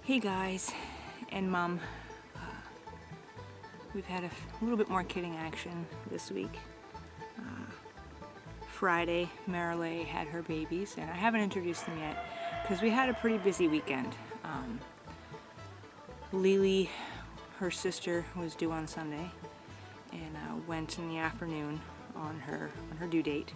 Hey guys and mom, we've had a little bit more kidding action this week. Friday, Marilee had her babies, and I haven't introduced them yet because we had a pretty busy weekend. Lily, her sister, was due on Sunday, and went in the afternoon on her due date,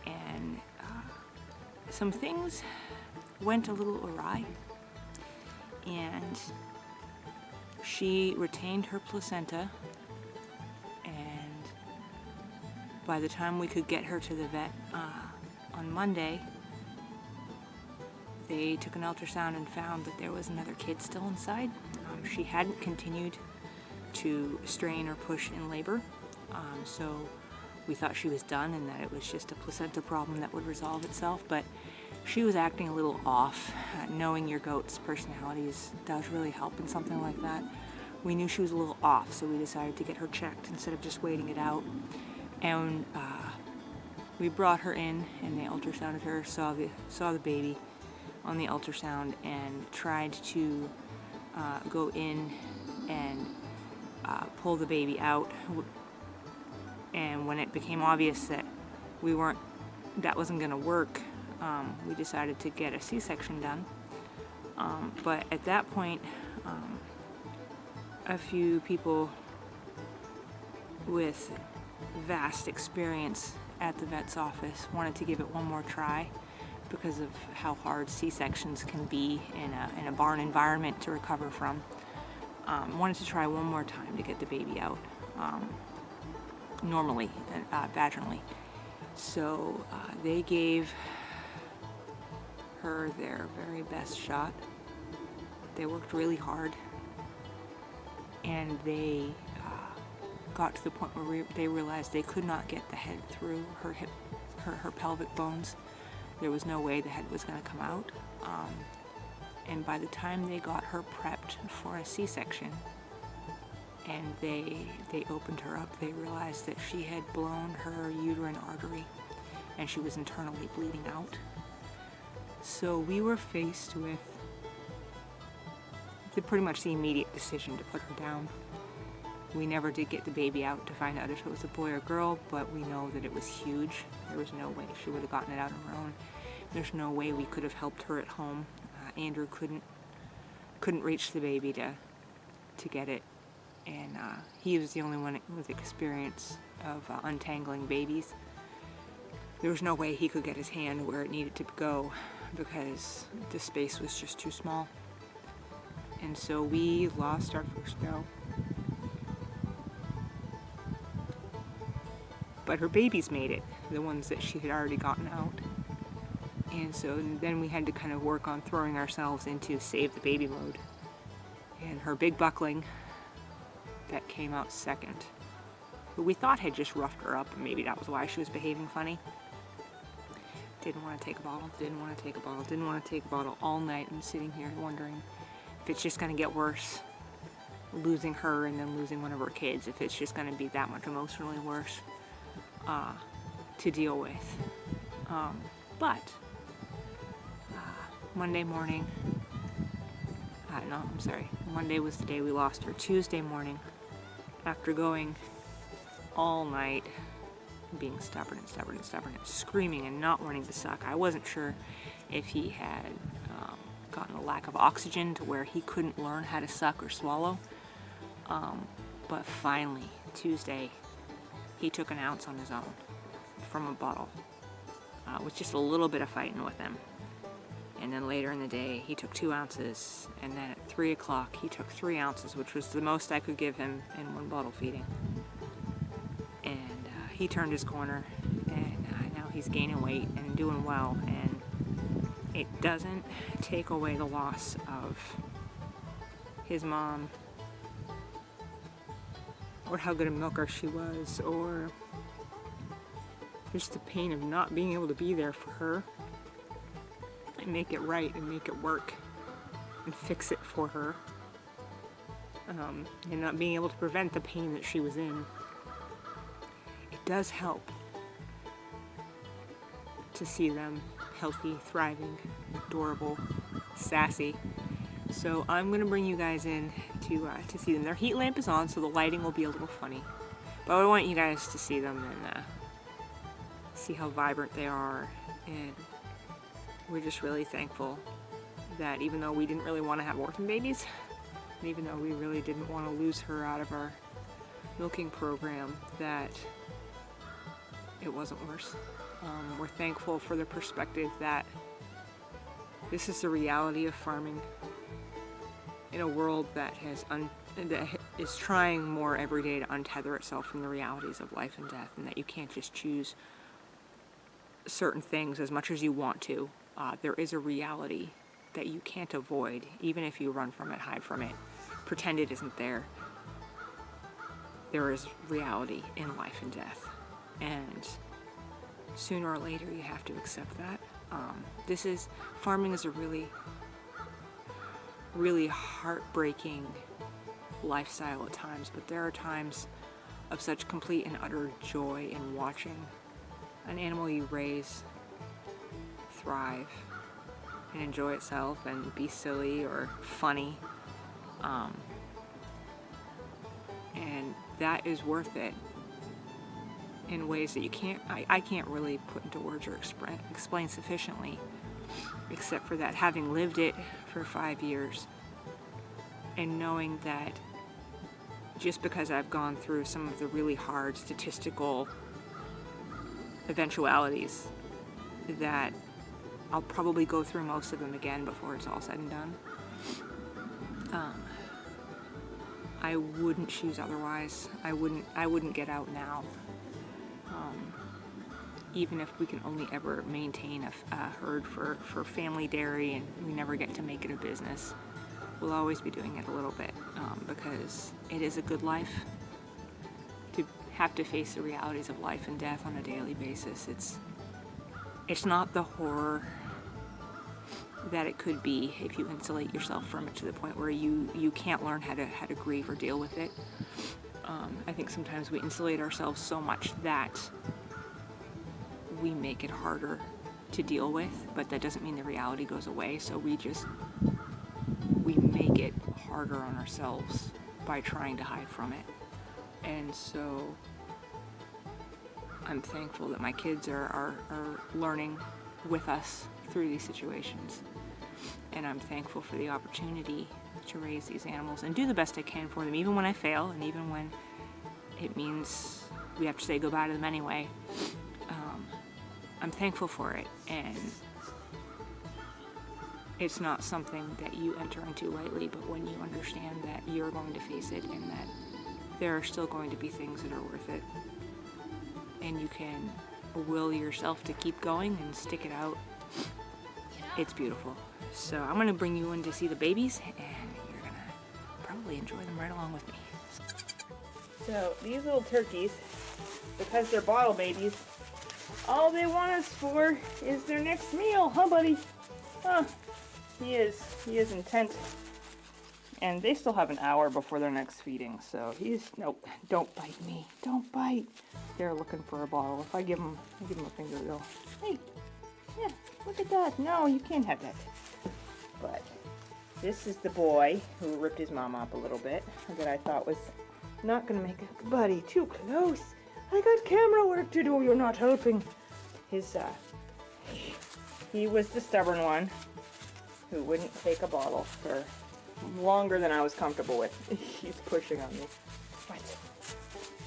and some things went a little awry. And she retained her placenta, and by the time we could get her to the vet on Monday, they took an ultrasound and found that there was another kid still inside. She hadn't continued to strain or push in labor, so we thought she was done and that it was just a placenta problem that would resolve itself, but she was acting a little off. Knowing your goat's personalities does really help in something like that. We knew she was a little off, so we decided to get her checked instead of just waiting it out. And we brought her in, and they ultrasounded her, saw the baby on the ultrasound, and tried to go in and pull the baby out. And when it became obvious that that wasn't going to work, we decided to get a C-section done. But at that point, a few people with vast experience at the vet's office wanted to give it one more try because of how hard C-sections can be in a barn environment to recover from. Wanted to try one more time to get the baby out normally, vaginally. So they gave her their very best shot. They worked really hard, and they got to the point where they realized they could not get the head through her hip, her pelvic bones. There was no way the head was going to come out. And by the time they got her prepped for a C-section, and they opened her up, they realized that she had blown her uterine artery, and she was internally bleeding out. So we were faced with pretty much the immediate decision to put her down. We never did get the baby out to find out if it was a boy or girl, but we know that it was huge. There was no way she would have gotten it out on her own. There's no way we could have helped her at home. Andrew couldn't reach the baby to get it, and he was the only one with experience of untangling babies. There was no way he could get his hand where it needed to go because the space was just too small. And so we lost our first go. But her babies made it, the ones that she had already gotten out. And so then we had to kind of work on throwing ourselves into save the baby mode. And her big buckling, that came out second. Who we thought had just roughed her up, and maybe that was why she was behaving funny. Didn't want to take a bottle, didn't want to take a bottle, didn't want to take a bottle all night, and sitting here wondering if it's just going to get worse, losing her and then losing one of her kids, if it's just going to be that much emotionally worse to deal with. But Monday morning, Monday was the day we lost her. Tuesday morning, after going all night, being stubborn and screaming and not wanting to suck. I wasn't sure if he had gotten a lack of oxygen to where he couldn't learn how to suck or swallow. But finally, Tuesday, he took an ounce on his own from a bottle, with just a little bit of fighting with him. And then later in the day, he took 2 ounces, and then at 3 o'clock, he took 3 ounces, which was the most I could give him in one bottle feeding. And he turned his corner, and now he's gaining weight and doing well, and it doesn't take away the loss of his mom, or how good a milker she was, or just the pain of not being able to be there for her and make it right and make it work and fix it for her, and not being able to prevent the pain that she was in. It does help to see them healthy, thriving, adorable, sassy. So I'm gonna bring you guys in to see them. Their heat lamp is on, so the lighting will be a little funny. But I want you guys to see them and see how vibrant they are. And we're just really thankful that even though we didn't really want to have orphan babies, and even though we really didn't want to lose her out of our milking program, that it wasn't worse. We're thankful for the perspective that this is the reality of farming in a world that is trying more every day to untether itself from the realities of life and death, and that you can't just choose certain things as much as you want to. There is a reality that you can't avoid, even if you run from it, hide from it, pretend it isn't there. There is reality in life and death, and sooner or later you have to accept that. Farming is a really, really heartbreaking lifestyle at times, but there are times of such complete and utter joy in watching an animal you raise thrive and enjoy itself and be silly or funny, and that is worth it in ways that I can't really put into words or explain sufficiently, except for that having lived it for 5 years and knowing that just because I've gone through some of the really hard statistical eventualities, that I'll probably go through most of them again before it's all said and done. I wouldn't choose otherwise. I wouldn't get out now. Even if we can only ever maintain a herd for family dairy and we never get to make it a business, we'll always be doing it a little bit, because it is a good life. To have to face the realities of life and death on a daily basis, it's not the horror that it could be if you insulate yourself from it to the point where you can't learn how to grieve or deal with it. I think sometimes we insulate ourselves so much that we make it harder to deal with, but that doesn't mean the reality goes away. So we make it harder on ourselves by trying to hide from it. And so I'm thankful that my kids are learning with us through these situations. And I'm thankful for the opportunity to raise these animals and do the best I can for them, even when I fail and even when it means we have to say goodbye to them anyway. I'm thankful for it, and it's not something that you enter into lightly, but when you understand that you're going to face it and that there are still going to be things that are worth it, and you can will yourself to keep going and stick it out, it's beautiful. So I'm going to bring you in to see the babies, and you're going to probably enjoy them right along with me. So these little turkeys, because they're bottle babies, all they want us for is their next meal, huh, buddy? Huh? He is intent. And they still have an hour before their next feeding, so nope, don't bite me, don't bite. They're looking for a bottle. If I give them a finger, they'll, hey, yeah, look at that. No, you can't have that. But this is the boy who ripped his mom up a little bit, that I thought was not gonna make it. Buddy, too close. I got camera work to do, you're not helping. He was the stubborn one who wouldn't take a bottle for longer than I was comfortable with. He's pushing on me. What?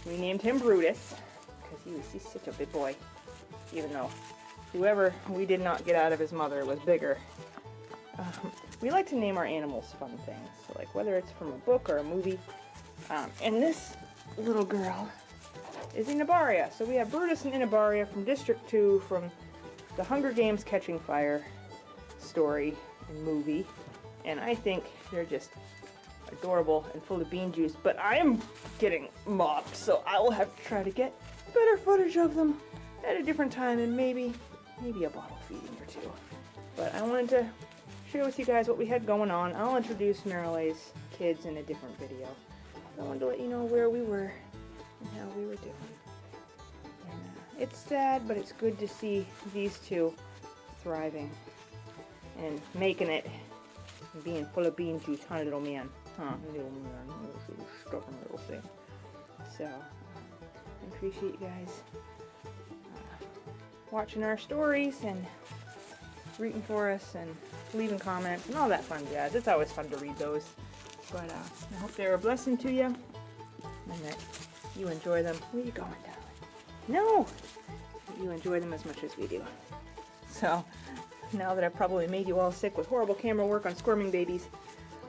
We named him Brutus, because he's such a big boy, even though whoever we did not get out of his mother was bigger. We like to name our animals fun things, so like whether it's from a book or a movie. And this little girl is Inabaria. So we have Brutus and Inabaria from District 2 from the Hunger Games Catching Fire story and movie. And I think they're just adorable and full of bean juice, but I am getting mobbed, so I will have to try to get better footage of them at a different time and maybe a bottle feeding or two. But I wanted to share with you guys what we had going on. I'll introduce Marileigh's kids in a different video. I wanted to let you know where we were and how we were doing. And it's sad, but it's good to see these two thriving and making it being full of bean juice, huh, little man? Huh, little man. Little stubborn little thing. So, I appreciate you guys watching our stories and rooting for us and leaving comments and all that fun jazz. It's always fun to read those. But I hope they're a blessing to you and that you enjoy them. Where are you going, darling? No! That you enjoy them as much as we do. So, now that I've probably made you all sick with horrible camera work on squirming babies,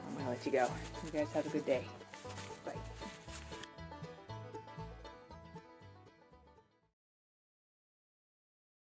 I'm going to let you go. You guys have a good day.